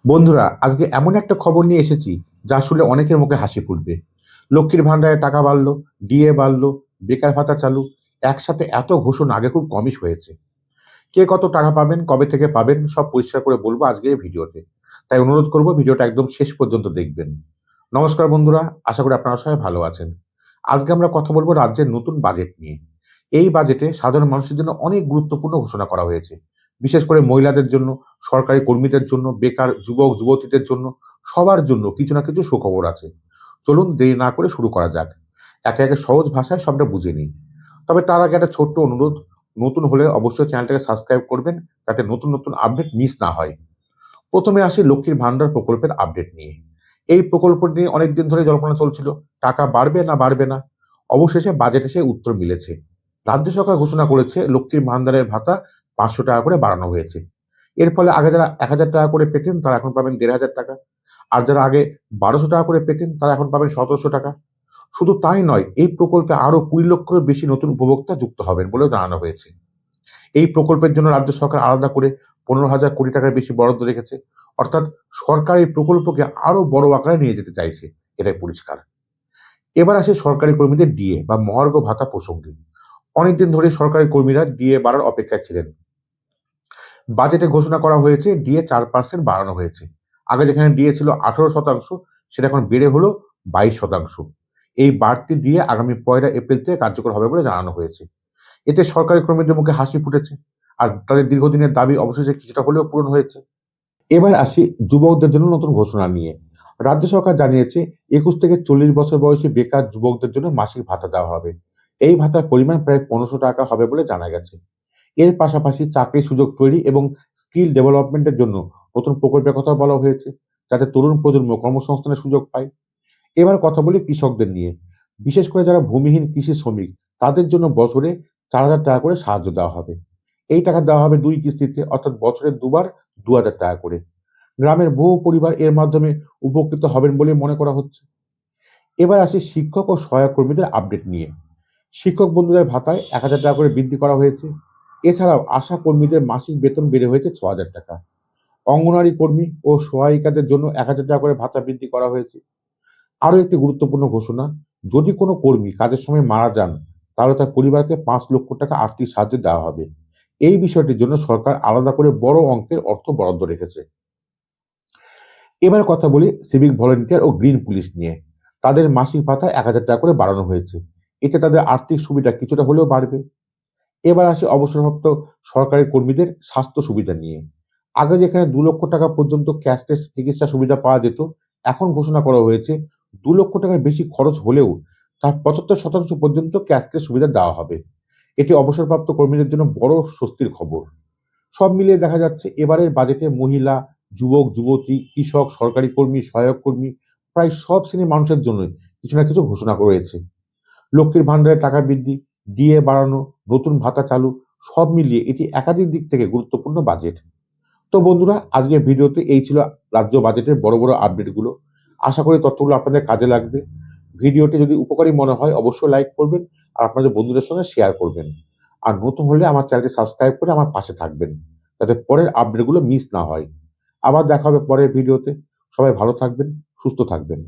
বন্ধুরা, আজকে এমন একটা খবর নিয়ে এসেছি যা শুনলে অনেকের মুখে হাসি ফুটবে। লক্ষ্মীর ভান্ডারে টাকা বাড়লো, ডিএ বাড়লো, বেকার ভাতা চালু, একসাথে এত ঘোষণা আগে খুব কমই হয়েছে। কে কত টাকা পাবেন, কবে থেকে পাবেন, সব পরিষ্কার করে বলবো আজকে এই ভিডিওতে। তাই অনুরোধ করবো ভিডিওটা একদম শেষ পর্যন্ত দেখবেন। নমস্কার বন্ধুরা, আশা করি আপনারা সবাই ভালো আছেন। আজকে আমরা কথা বলবো রাজ্যের নতুন বাজেট নিয়ে। এই বাজেটে সাধারণ মানুষের জন্য অনেক গুরুত্বপূর্ণ ঘোষণা করা হয়েছে। বিশেষ করে মহিলাদের জন্য, সরকারি কর্মীদের জন্য, বেকার যুবক যুবতীদের জন্য, সবার জন্য কিছু না কিছু সুখবর আছে। চলুন দেরি না করে শুরু করা যাক। একে একে সহজ ভাষায় সবটা বুঝে নিই। তবে তার আগে একটা ছোট্ট অনুরোধ, নতুন হলে অবশ্যই চ্যানেলটাকে সাবস্ক্রাইব করবেন, যাতে নতুন নতুন আপডেট মিস না হয়। প্রথমে আসি লক্ষ্মীর ভান্ডার প্রকল্পের আপডেট নিয়ে। এই প্রকল্প নিয়ে অনেকদিন ধরে জল্পনা চলছিল, টাকা বাড়বে না বাড়বে না। অবশেষে বাজেটে সে উত্তর মিলেছে। রাজ্য সরকার ঘোষণা করেছে লক্ষ্মীর ভান্ডারের ভাতা 500 টাকা করে বাড়ানো হয়েছে। এর ফলে আগে যারা 1000 টাকা করে পেতেন তারা এখন পাবেন 1500 টাকা। আর যারা আগে 1200 টাকা করে পেতেন তারা এখন পাবেন 1700 টাকা। শুধু তাই নয়, এই প্রকল্পে আরো 20 লক্ষের বেশি নতুন উপভোক্তা যুক্ত হবেন বলেও জানানো হয়েছে। এই প্রকল্পের জন্য রাজ্য সরকার আলাদা করে 15,000 কোটি টাকার বেশি বরাদ্দ রেখেছে। অর্থাৎ সরকার এই প্রকল্পকে আরো বড় আকারে নিয়ে যেতে চাইছে, এটাই পরিষ্কার। এবার আসে সরকারি কর্মীদের ডিএ বা মহার্ঘ ভাতা প্রসঙ্গে। অনেকদিন ধরে সরকারি কর্মীরা ডিএ বাড়ার অপেক্ষায় ছিলেন। বাজেটে ঘোষণা করা হয়েছে ডিএ 4% বাড়ানো হয়েছে। আগে যেখানে ডিএ ছিল 18%, সেটা এখন বেড়ে হলো 22%। এই বাড়তি ডিএ আগামী 1 এপ্রিল থেকে কার্যকর হবে বলে জানানো হয়েছে। এতে সরকারি কর্মীদের মুখে হাসি ফুটেছে, আর তাদের দীর্ঘদিনের দাবি অবশেষে কিছুটা হলেও পূরণ হয়েছে। এবার আসি যুবকদের জন্য নতুন ঘোষণা নিয়ে। রাজ্য সরকার জানিয়েছে 21 থেকে 40 বছর বয়সী বেকার যুবকদের জন্য মাসিক ভাতা দেওয়া হবে। এই ভাতার পরিমাণ প্রায় 1500 টাকা হবে বলে জানা গেছে। এর পাশাপাশি চাকরির সুযোগ তৈরি এবং স্কিল ডেভেলপমেন্টের জন্য নতুন প্রকল্পের কথা বলা হয়েছে, যাতে তরুণ প্রজন্ম কর্মসংস্থানের সুযোগ পায়। এবার কথা বলি কৃষকদের নিয়ে। বিশেষ করে যারা ভূমিহীন কৃষি শ্রমিক, তাদের জন্য বছরে 4000 টাকা করে সাহায্য দেওয়া হবে। এই টাকা দেওয়া হবে 2 কিস্তিতে, অর্থাৎ বছরে দুবার 2000 টাকা করে। গ্রামের বহু পরিবার এর মাধ্যমে উপকৃত হবেন বলে মনে করা হচ্ছে। এবার আসি শিক্ষক ও সহায়ক কর্মীদের আপডেট নিয়ে। শিক্ষক বন্ধুদের ভাতায় 1000 টাকা করে বৃদ্ধি করা হয়েছে। এছাড়াও আশা কর্মীদের মাসিক বেতন বেড়ে হয়েছে 6000 টাকা। অঙ্গনওয়াড়ি কর্মী ও সহায়িকাদের জন্য 1000 টাকা করে ভাতা বৃদ্ধি করা হয়েছে। আরো একটি গুরুত্বপূর্ণ ঘোষণা, যদি কোনো কর্মী কাজের সময় মারা যান, তাহলে তার পরিবারকে 5 লক্ষ টাকা আর্থিক সাহায্য দেওয়া হবে। এই বিষয়টির জন্য সরকার আলাদা করে বড় অঙ্কের অর্থ বরাদ্দ রেখেছে। এবার কথা বলি সিভিক ভলেন্টিয়ার ও গ্রিন পুলিশ নিয়ে। তাদের মাসিক ভাতা 1000 টাকা করে বাড়ানো হয়েছে। এতে তাদের আর্থিক সুবিধা কিছুটা হলেও বাড়বে। এবার আসি অবসরপ্রাপ্ত সরকারি কর্মীদের স্বাস্থ্য সুবিধা নিয়ে। আগে যেখানে 2 লক্ষ টাকা পর্যন্ত ক্যাশলেস চিকিৎসা সুবিধা পাওয়া যেত, এখন ঘোষণা করা হয়েছে 2 লক্ষ টাকার বেশি খরচ হলেও তার 75% পর্যন্ত ক্যাশলেস সুবিধা দেওয়া হবে। এটি অবসরপ্রাপ্ত কর্মীদের জন্য বড় স্বস্তির খবর। সব মিলিয়ে দেখা যাচ্ছে এবারের বাজেটে মহিলা, যুবক যুবতী, কৃষক, সরকারি কর্মী, সহায়ক কর্মী, প্রায় সব শ্রেণীর মানুষের জন্যই কিছু না কিছু ঘোষণা রয়েছে। লক্ষ্মীর ভান্ডারে টাকা বৃদ্ধি, ডিএ বাড়ানো, নতুন ভাতা চালু, সব মিলিয়ে এটি একাধিক দিক থেকে গুরুত্বপূর্ণ বাজেট। তো বন্ধুরা, আজকের ভিডিওতে এই ছিল রাজ্য বাজেটের বড় বড় আপডেটগুলো। আশা করি তথ্যগুলো আপনাদের কাজে লাগবে। ভিডিওটি যদি উপকারী মনে হয় অবশ্যই লাইক করবেন, আর আপনাদের বন্ধুদের সঙ্গে শেয়ার করবেন। আর নতুন হলে আমার চ্যানেলটি সাবস্ক্রাইব করে আমার পাশে থাকবেন, যাতে পরের আপডেটগুলো মিস না হয়। আবার দেখা হবে পরের ভিডিওতে। সবাই ভালো থাকবেন, সুস্থ থাকবেন।